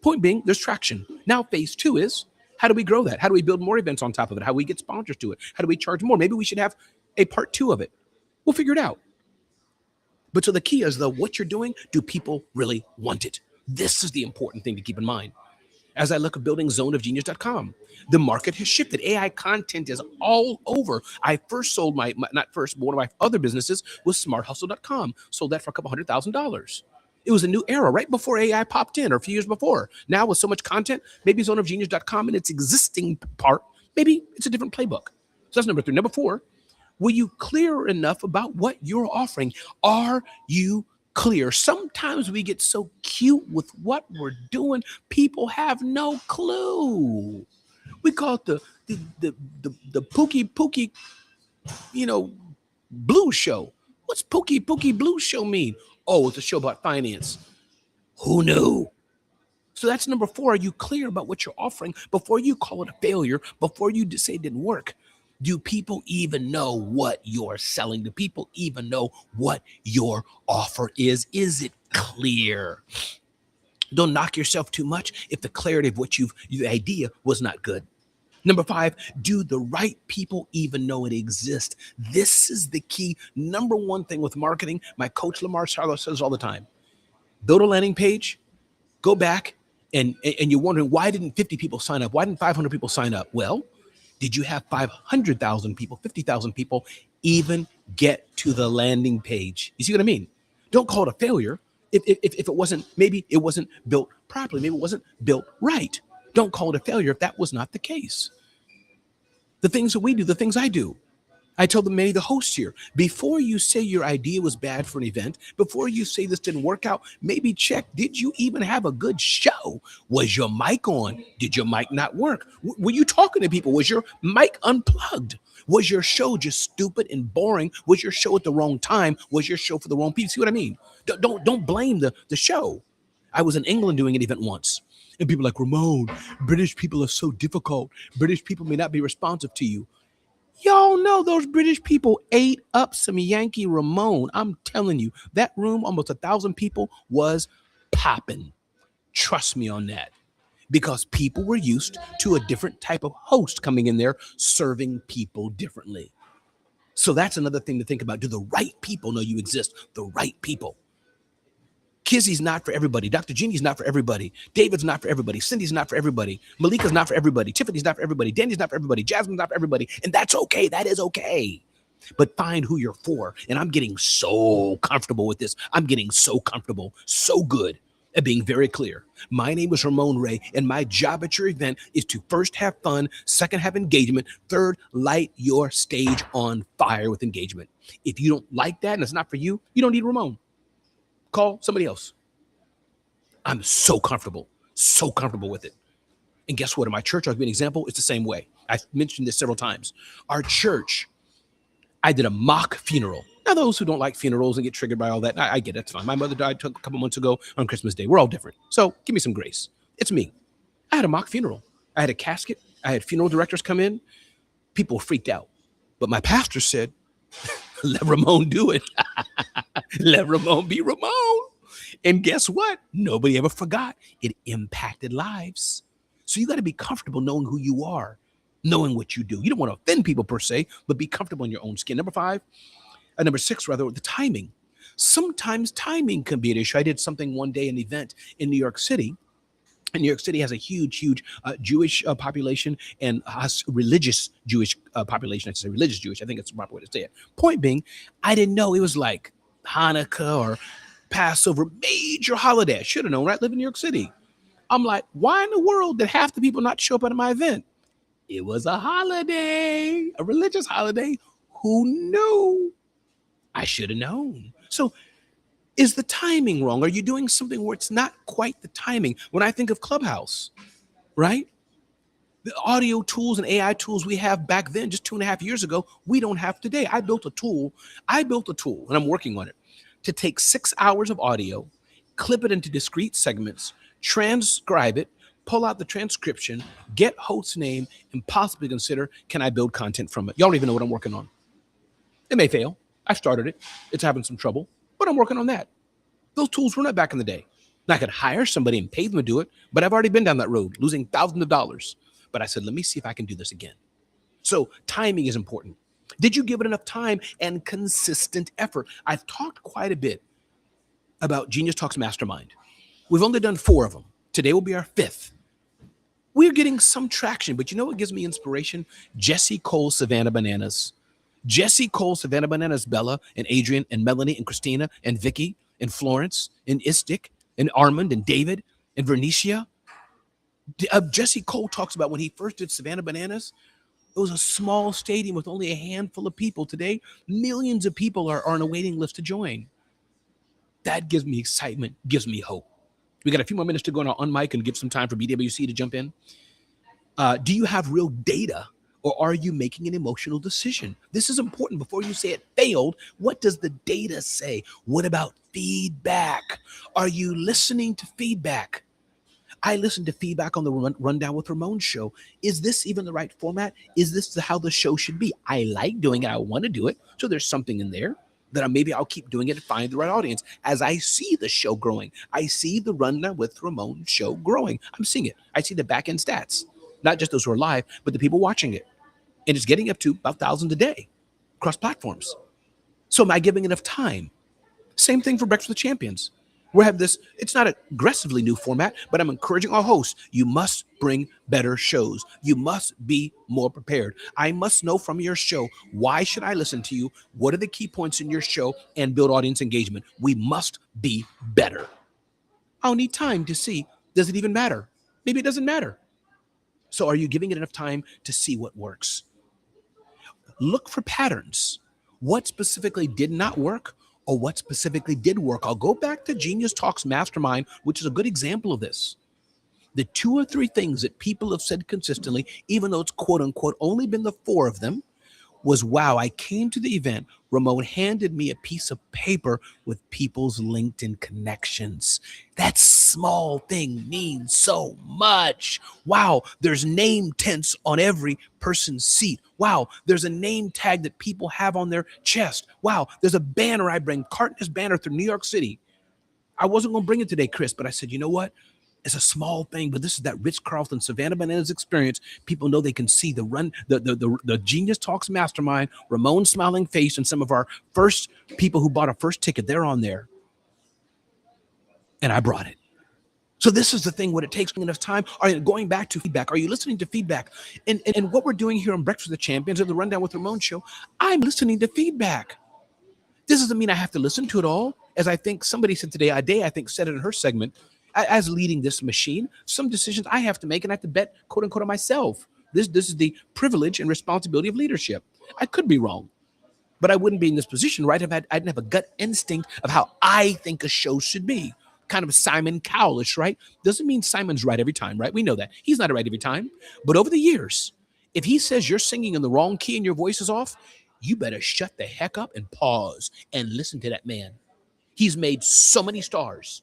Point being, there's traction. Now phase 2 is, how do we grow that? How do we build more events on top of it? How do we get sponsors to it? How do we charge more? Maybe we should have a part 2 of it. We'll figure it out. But so the key is, though, what you're doing, do people really want it? This is the important thing to keep in mind. As I look at building ZoneofGenius.com, the market has shifted. AI content is all over. I first sold one of my other businesses was SmartHustle.com. Sold that for a couple $100,000. It was a new era right before AI popped in, or a few years before. Now with so much content, maybe ZoneofGenius.com in its existing part, maybe it's a different playbook. So that's number 3. Number 4, were you clear enough about what you're offering? Are you clear? Sometimes we get so cute with what we're doing, people have no clue. We call it the Pookie, Blue Show. What's Pookie Blue Show mean? Oh, it's a show about finance. Who knew? So that's number 4. Are you clear about what you're offering before you call it a failure, before you say it didn't work? Do people even know what you're selling? Do people even know what your offer is? Is it clear? Don't knock yourself too much if the clarity of what the idea was not good. Number 5, do the right people even know it exists? This is the key. Number 1 thing with marketing, my coach Lamar Sarlo says all the time. Build a landing page, go back, and you're wondering, why didn't 50 people sign up? Why didn't 500 people sign up? Well, did you have 500,000 people, 50,000 people even get to the landing page? You see what I mean? Don't call it a failure if it wasn't, maybe it wasn't built properly, maybe it wasn't built right. Don't call it a failure if that was not the case. The things that we do, the things I do, I told them, many of the hosts here, before you say your idea was bad for an event, before you say this didn't work out, maybe check, did you even have a good show? Was your mic on? Did your mic not work? Were you talking to people? Was your mic unplugged? Was your show just stupid and boring? Was your show at the wrong time? Was your show for the wrong people? See what I mean? Don't blame the show. I was in England doing an event once, and people like, Ramon, British people are so difficult. British people may not be responsive to you. Y'all know those British people ate up some Yankee Ramon. I'm telling you, that room, almost 1,000 people, was popping. Trust me on that. because people were used to a different type of host coming in there serving people differently. So that's another thing to think about. Do the right people know you exist? The right people. Kizzy's not for everybody. Dr. Jeannie's not for everybody. David's not for everybody. Cindy's not for everybody. Malika's not for everybody. Tiffany's not for everybody. Danny's not for everybody. Jasmine's not for everybody. And that's okay. That is okay. But find who you're for. And I'm getting so comfortable with this. I'm getting so comfortable, so good at being very clear. My name is Ramon Ray, and my job at your event is to first have fun, second have engagement, third light your stage on fire with engagement. If you don't like that and it's not for you, you don't need Ramon. Call somebody else. I'm so comfortable with it. And guess what? In my church, I'll give you an example. It's the same way. I've mentioned this several times. Our church, I did a mock funeral. Now, those who don't like funerals and get triggered by all that, I get it. That's fine. My mother died a couple months ago on Christmas Day. We're all different. So give me some grace. It's me. I had a mock funeral. I had a casket. I had funeral directors come in. People freaked out. But my pastor said, let Ramon do it. Let Ramon be Ramon. And guess what? Nobody ever forgot. It impacted lives. So you got to be comfortable knowing who you are, knowing what you do. You don't want to offend people per se, but be comfortable in your own skin. Number six, rather, the timing. Sometimes timing can be an issue. I did something one day, an event in New York City. And New York City has a huge Jewish population and religious Jewish population. I should say religious Jewish. I think it's the proper way to say it. Point being, I didn't know it was like Hanukkah or Passover, major holiday. I should have known, right? I live in New York City. I'm like, why in the world did half the people not show up at my event? It was a holiday, a religious holiday. Who knew? I should have known. So is the timing wrong? Are you doing something where it's not quite the timing? When I think of Clubhouse, right? The audio tools and AI tools we have back then, just 2.5 years ago, we don't have today. I built a tool, and I'm working on it, to take 6 hours of audio, clip it into discrete segments, transcribe it, pull out the transcription, get host's name, and possibly consider, can I build content from it? Y'all don't even know what I'm working on. It may fail. I started it. It's having some trouble, but I'm working on that. Those tools were not back in the day. Now, I could hire somebody and pay them to do it, but I've already been down that road, losing thousands of dollars. But I said, let me see if I can do this again. So timing is important. Did you give it enough time and consistent effort? I've talked quite a bit about Genius Talks Mastermind. We've only done 4 of them. Today will be our 5th. We're getting some traction, but you know what gives me inspiration? Jesse Cole, Savannah Bananas. Jesse Cole, Savannah Bananas, Bella, and Adrian, and Melanie, and Christina, and Vicky, and Florence, and Istik, and Armand, and David, and Vernicia. Jesse Cole talks about when he first did Savannah Bananas, it was a small stadium with only a handful of people. Today, millions of people are on a waiting list to join. That gives me excitement, gives me hope. We got a few more minutes to go on mic and give some time for BWC to jump in. Do you have real data, or are you making an emotional decision? This is important. Before you say it failed, what does the data say? What about feedback? Are you listening to feedback? I listened to feedback on the Rundown with Ramon show. Is this even the right format? Is this how the show should be? I like doing it. I want to do it. So there's something in there that maybe I'll keep doing it and find the right audience. As I see the show growing, I see the Rundown with Ramon show growing. I'm seeing it. I see the back end stats, not just those who are live, but the people watching it. And it's getting up to about 1,000 a day across platforms. So am I giving enough time? Same thing for Breakfast with Champions. We have this, it's not an aggressively new format, but I'm encouraging our hosts. You must bring better shows. You must be more prepared. I must know from your show, why should I listen to you? What are the key points in your show? And build audience engagement. We must be better. I'll need time to see, does it even matter? Maybe it doesn't matter. So are you giving it enough time to see what works? Look for patterns. What specifically did not work? Or what specifically did work? I'll go back to Genius Talks Mastermind, which is a good example of this. The 2 or 3 things that people have said consistently, even though it's quote unquote only been the 4 of them, was, wow, I came to the event, Ramon handed me a piece of paper with people's LinkedIn connections. That small thing means so much. Wow, there's name tents on every person's seat. Wow, there's a name tag that people have on their chest. Wow, there's a banner I bring, carting this banner through New York City. I wasn't going to bring it today, Chris, but I said, you know what? It's a small thing, but this is that Ritz Carlton Savannah Bananas experience. People know they can see the Genius Talks Mastermind, Ramon's smiling face, and some of our first people who bought a first ticket. They're on there, and I brought it. So this is the thing, what it takes enough time. Are you going back to feedback? Are you listening to feedback? And what we're doing here on Breakfast with the Champions of the Rundown with Ramon show, I'm listening to feedback. This doesn't mean I have to listen to it all. As I think somebody said today, Ade, I think said it in her segment, as leading this machine, some decisions I have to make and I have to bet, quote unquote, on myself. This is the privilege and responsibility of leadership. I could be wrong, but I wouldn't be in this position, right? I didn't have a gut instinct of how I think a show should be. Kind of Simon Cowlish, right? Doesn't mean Simon's right every time, right? We know that. He's not right every time. But over the years, if he says you're singing in the wrong key and your voice is off, you better shut the heck up and pause and listen to that man. He's made so many stars.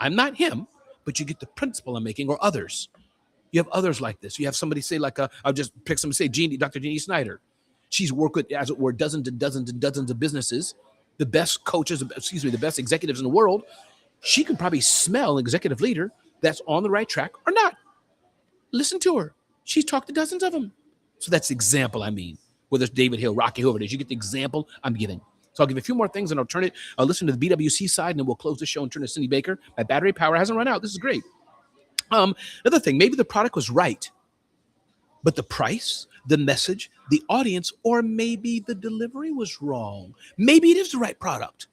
I'm not him, but you get the principle I'm making, or others. You have others like this. You have somebody say, like, I'll just pick somebody, say, Dr. Jeannie Snyder. She's worked with, as it were, dozens and dozens and dozens of businesses, the best coaches, the best executives in the world. She can probably smell an executive leader that's on the right track or not. Listen to her. She's talked to dozens of them. So that's the example I mean. Whether it's David Hill, Rocky, whoever it is, you get the example I'm giving. So I'll give a few more things and I'll listen to the BWC side, and then we'll close the show and turn to Cindy Baker. My battery power hasn't run out. This is great. Another thing, maybe the product was right, but the price, the message, the audience, or maybe the delivery was wrong. Maybe it is the right product,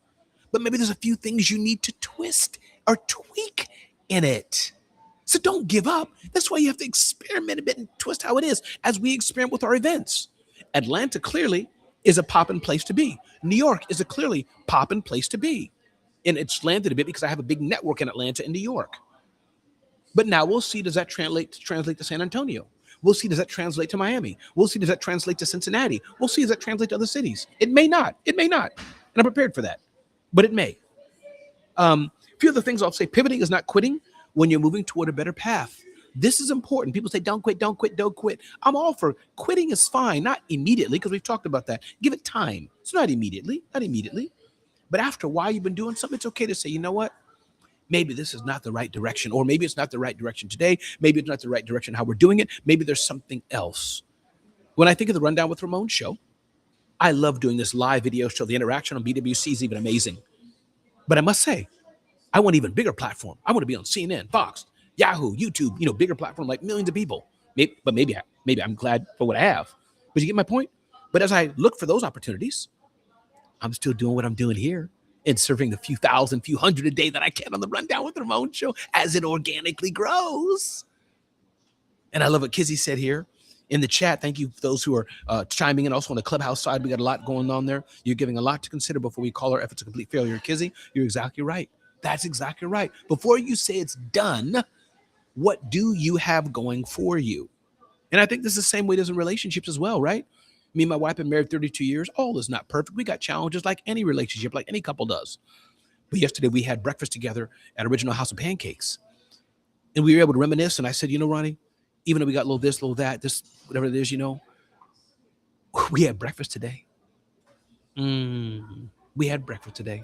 but maybe there's a few things you need to twist or tweak in it. So don't give up. That's why you have to experiment a bit and twist how it is, as we experiment with our events. Atlanta clearly is a poppin' place to be. New York is a clearly poppin' place to be. And it's landed a bit because I have a big network in Atlanta and New York. But now we'll see, does that translate to San Antonio? We'll see, does that translate to Miami? We'll see, does that translate to Cincinnati? We'll see, does that translate to other cities? It may not. It may not. And I'm prepared for that. But it may. A few other things I'll say. Pivoting is not quitting when you're moving toward a better path. This is important. People say, don't quit, don't quit, don't quit. I'm all for quitting is fine, not immediately, because we've talked about that. Give it time. It's not immediately. But after a while you've been doing something, it's okay to say, you know what? Maybe this is not the right direction, or maybe it's not the right direction today. Maybe it's not the right direction how we're doing it. Maybe there's something else. When I think of the Rundown with Ramon show, I love doing this live video show. The interaction on BWC is even amazing. But I must say, I want an even bigger platform. I want to be on CNN, Fox, Yahoo, YouTube, bigger platform, like millions of people. Maybe I'm glad for what I have. But you get my point? But as I look for those opportunities, I'm still doing what I'm doing here and serving the few thousand, few hundred a day that I can on the Rundown with Ramon show as it organically grows. And I love what Kizzy said here in the chat. Thank you for those who are chiming in. Also on the Clubhouse side, we got a lot going on there. You're giving a lot to consider before we call our efforts a complete failure. Kizzy, you're exactly right. That's exactly right. Before you say it's done, what do you have going for you? And I think this is the same way it is in relationships as well, right? Me and my wife have been married 32 years. All is not perfect. We got challenges like any relationship, like any couple does. But yesterday we had breakfast together at Original House of Pancakes. And we were able to reminisce. And I said, Ronnie, even though we got a little this, a little that, this, whatever it is, we had breakfast today. We had breakfast today.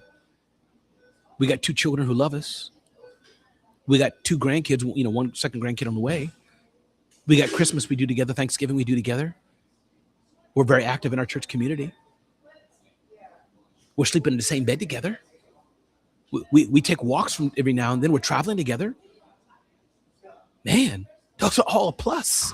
We got 2 children who love us. We got 2 grandkids, one second grandkid on the way. We got Christmas we do together, Thanksgiving we do together. We're very active in our church community. We're sleeping in the same bed together. We take walks from every now and then. We're traveling together. Man, those are all a plus.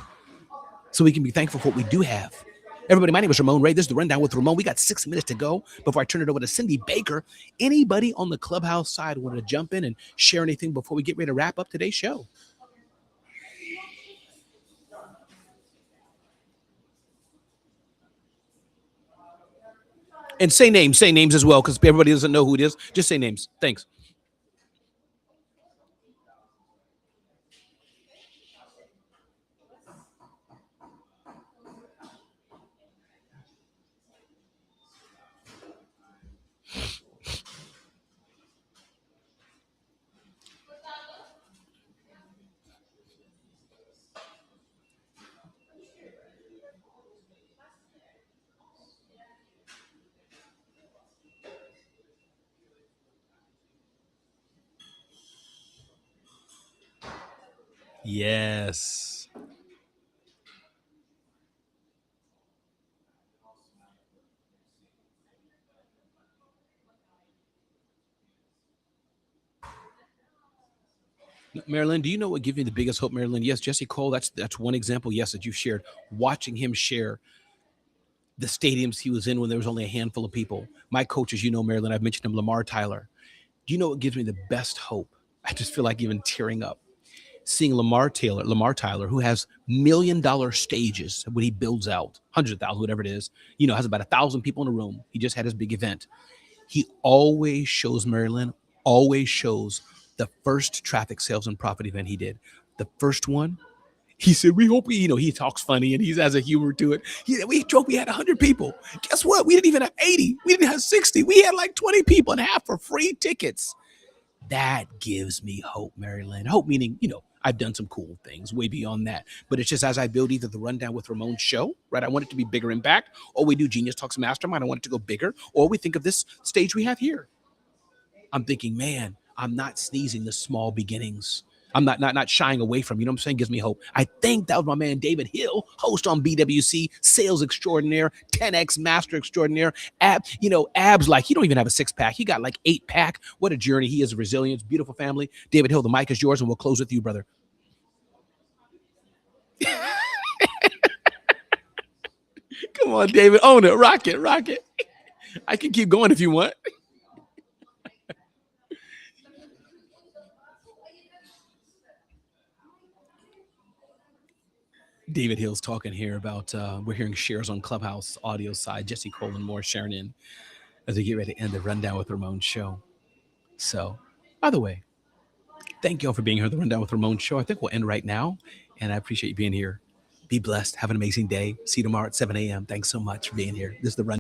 So we can be thankful for what we do have. Everybody, my name is Ramon Ray. This is the Rundown with Ramon. We got 6 minutes to go before I turn it over to Cindy Baker. Anybody on the Clubhouse side want to jump in and share anything before we get ready to wrap up today's show? And say names as well, because everybody doesn't know who it is. Just say names. Thanks. Yes. Marilyn, do you know what gives me the biggest hope, Marilyn? Yes, Jesse Cole, that's one example, yes, that you shared. Watching him share the stadiums he was in when there was only a handful of people. My coaches, you know, Marilyn, I've mentioned him, Lamar Tyler. Do you know what gives me the best hope? I just feel like even tearing up. Seeing Lamar Tyler, who has $1 million stages when he builds out, 100,000, whatever it is, has about 1,000 people in a room. He just had his big event. He always shows, Marilyn, always shows the first traffic sales and profit event he did. The first one, he said, we hope he talks funny and he has a humor to it. We joked we had 100 people. Guess what? We didn't even have 80. We didn't have 60. We had like 20 people and half for free tickets. That gives me hope, Maryland. Hope meaning, I've done some cool things way beyond that. But it's just as I build either the Rundown with Ramon show, right? I want it to be bigger impact, or we do Genius Talks Mastermind. I want it to go bigger, or we think of this stage we have here. I'm thinking, man, I'm not sneezing the small beginnings. I'm not shying away from, you know what I'm saying? Gives me hope. I think that was my man David Hill, host on BWC, sales extraordinaire, 10X master extraordinaire. Abs like he don't even have a 6-pack. He got like 8-pack. What a journey. He is a resilience, beautiful family. David Hill, the mic is yours, and we'll close with you, brother. Come on, David. Own it. Rock it. Rock it. I can keep going if you want. David Hill's talking here about we're hearing shares on Clubhouse audio side. Jesse Cole and more sharing in as we get ready to end the Rundown with Ramon show. So, by the way, thank you all for being here at the Rundown with Ramon show. I think we'll end right now, and I appreciate you being here. Be blessed. Have an amazing day. See you tomorrow at 7 a.m. Thanks so much for being here. This is the Rundown.